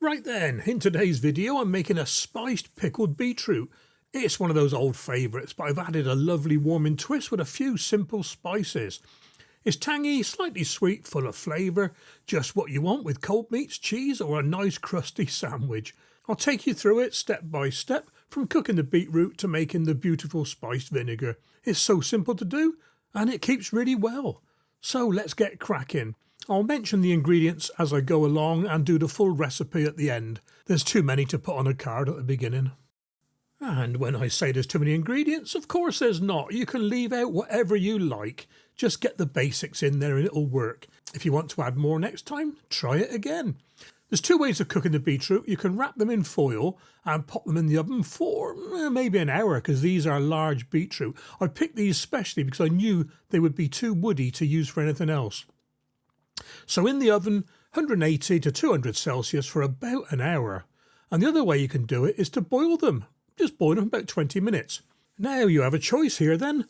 Right then, in today's video I'm making a spiced pickled beetroot. It's one of those old favourites, but I've added a lovely warming twist with a few simple spices. It's tangy, slightly sweet, full of flavour, just what you want with cold meats, cheese or a nice crusty sandwich. I'll take you through it step by step, from cooking the beetroot to making the beautiful spiced vinegar. It's so simple to do and it keeps really well. So let's get cracking. I'll mention the ingredients as I go along and do the full recipe at the end. There's too many to put on a card at the beginning. And when I say there's too many ingredients, of course there's not. You can leave out whatever you like. Just get the basics in there and it'll work. If you want to add more next time, try it again. There's two ways of cooking the beetroot. You can wrap them in foil and pop them in the oven for maybe an hour, because these are large beetroot. I picked these specially because I knew they would be too woody to use for anything else. So in the oven, 180 to 200 Celsius for about an hour. And the other way you can do it is to boil them. Just boil them about 20 minutes. Now you have a choice here then.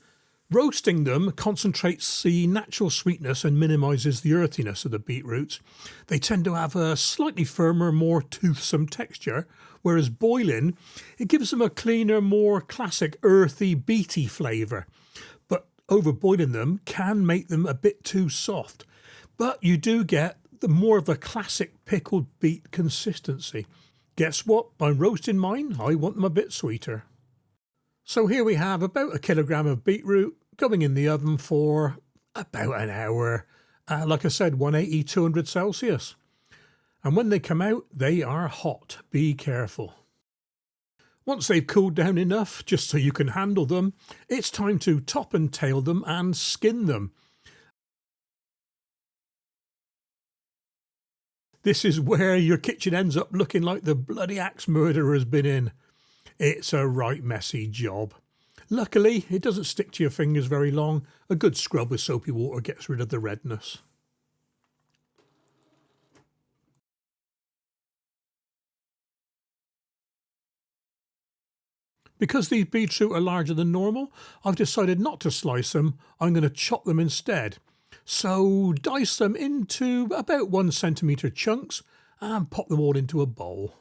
Roasting them concentrates the natural sweetness and minimises the earthiness of the beetroots. They tend to have a slightly firmer, more toothsome texture, whereas boiling, it gives them a cleaner, more classic earthy, beety flavour. But overboiling them can make them a bit too soft. But you do get the more of a classic pickled beet consistency. Guess what? By roasting mine, I want them a bit sweeter. So here we have about 1 kilogram of beetroot going in the oven for about an hour. Like I said, 180, 200 Celsius. And when they come out, they are hot. Be careful. Once they've cooled down enough, just so you can handle them, it's time to top and tail them and skin them. This is where your kitchen ends up looking like the bloody axe murderer has been in. It's a right messy job. Luckily, it doesn't stick to your fingers very long. A good scrub with soapy water gets rid of the redness. Because these beetroot are larger than normal, I've decided not to slice them. I'm going to chop them instead. So dice them into about 1 centimetre chunks and pop them all into a bowl.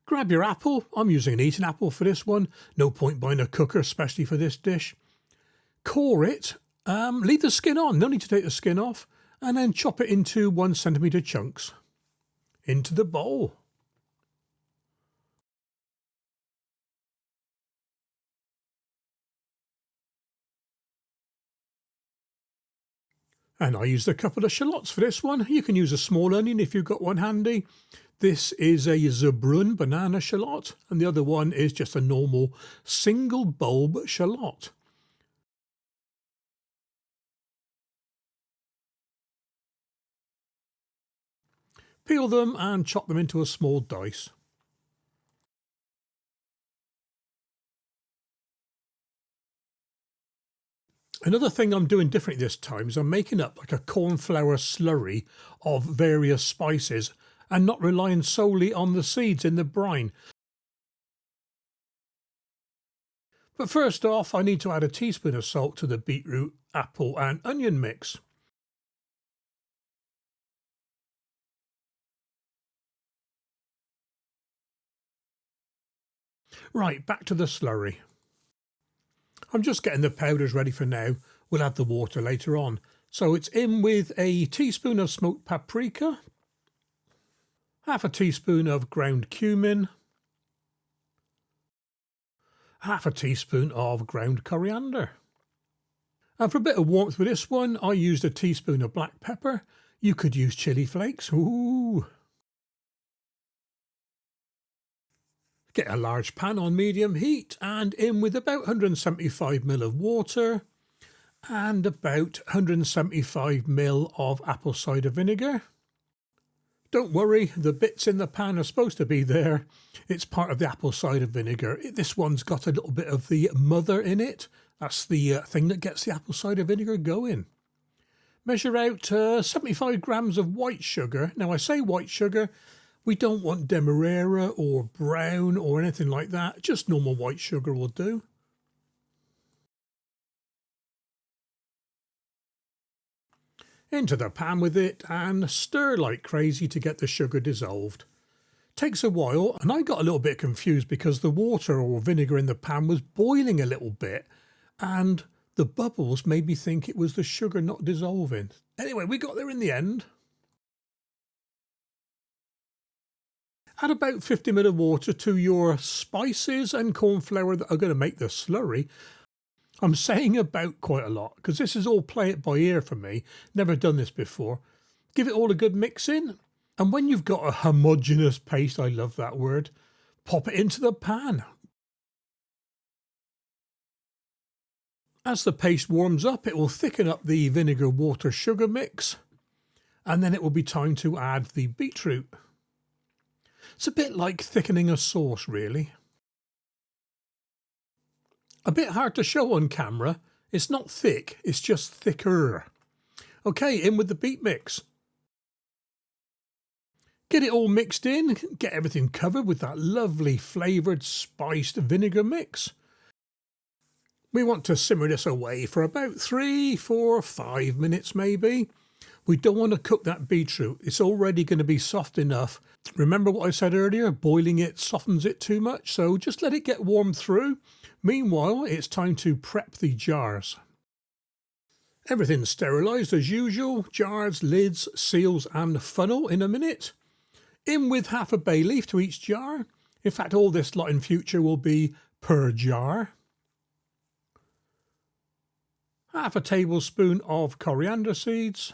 Grab your apple. I'm using an eating apple for this one. No point buying a cooker, especially for this dish. Core it. Leave the skin on, no need to take the skin off, and then chop it into 1 centimetre chunks. Into the bowl. And I used a couple of shallots for this one. You can use a small onion if you've got one handy. This is a Simmering banana shallot, and the other one is just a normal single bulb shallot. Peel them and chop them into a small dice. Another thing I'm doing differently this time is I'm making up like a cornflour slurry of various spices and not relying solely on the seeds in the brine. But first off, I need to add a teaspoon of salt to the beetroot, apple and onion mix. Right, back to the slurry. I'm just getting the powders ready for now. We'll add the water later on. So it's in with a teaspoon of smoked paprika, half a teaspoon of ground cumin, half a teaspoon of ground coriander. And for a bit of warmth with this one, I used a teaspoon of black pepper. You could use chilli flakes. Ooh! Get a large pan on medium heat and in with about 175 ml of water and about 175 ml of apple cider vinegar. Don't worry, the bits in the pan are supposed to be there. It's part of the apple cider vinegar. This one's got a little bit of the mother in it. That's the thing that gets the apple cider vinegar going. Measure out 75 grams of white sugar. Now I say white sugar, We don't want demerara or brown or anything like that, just normal white sugar will do. Into the pan with it and stir like crazy to get the sugar dissolved. Takes a while, and I got a little bit confused because the water or vinegar in the pan was boiling a little bit and the bubbles made me think it was the sugar not dissolving. Anyway, we got there in the end. Add about 50 ml of water to your spices and cornflour that are going to make the slurry. I'm saying about quite a lot because this is all play it by ear for me. Never done this before. Give it all a good mix in. And when you've got a homogeneous paste, I love that word, pop it into the pan. As the paste warms up, it will thicken up the vinegar, water, sugar mix. And then it will be time to add the beetroot. It's a bit like thickening a sauce, really. A bit hard to show on camera. It's not thick, it's just thicker. Okay, in with the beet mix. Get it all mixed in, get everything covered with that lovely flavoured spiced vinegar mix. We want to simmer this away for about 3, 4, 5 minutes maybe. We don't want to cook that beetroot, it's already going to be soft enough. Remember what I said earlier, boiling it softens it too much, so just let it get warm through. Meanwhile, it's time to prep the jars. Everything's sterilised as usual, jars, lids, seals and funnel in a minute. In with half a bay leaf to each jar. In fact, all this lot in future will be per jar. Half a tablespoon of coriander seeds.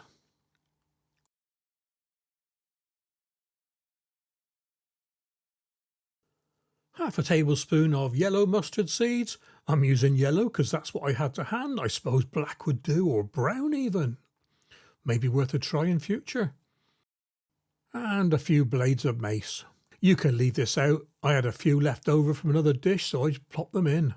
Half a tablespoon of yellow mustard seeds. I'm using yellow because that's what I had to hand. I suppose black would do, or brown even. Maybe worth a try in future. And a few blades of mace. You can leave this out. I had a few left over from another dish, so I just plopped them in.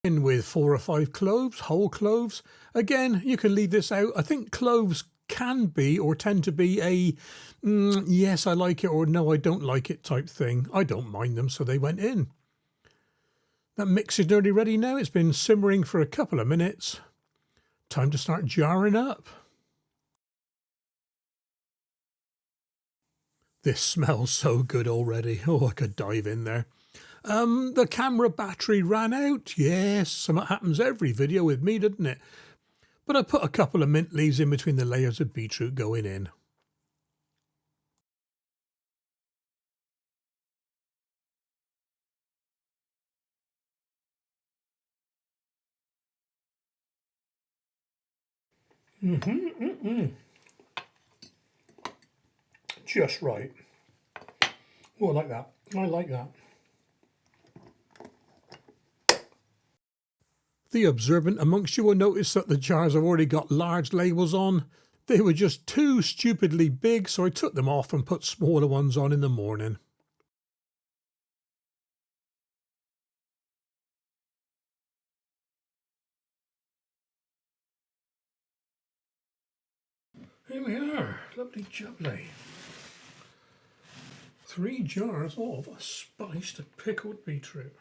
In with 4 or 5 cloves, whole cloves. Again, you can leave this out. I think cloves can be or tend to be a yes, I like it, or no, I don't like it type thing. I don't mind them, so they went in. That mix is nearly ready now. It's been simmering for a couple of minutes. Time to start jarring up. This smells so good already. Oh, I could dive in there. The camera battery ran out. Yes, something happens every video with me, doesn't it? But I put a couple of mint leaves in between the layers of beetroot going in. Just right. Oh, I like that. I like that. The observant amongst you will notice that the jars have already got large labels on. They were just too stupidly big, so I took them off and put smaller ones on in the morning. Here we are, lovely jubbly. 3 jars of spiced pickled beetroot.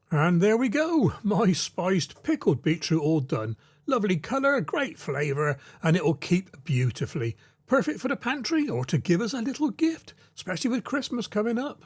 And there we go, my spiced pickled beetroot all done. Lovely colour, great flavour, and it'll keep beautifully. Perfect for the pantry or to give us a little gift, especially with Christmas coming up.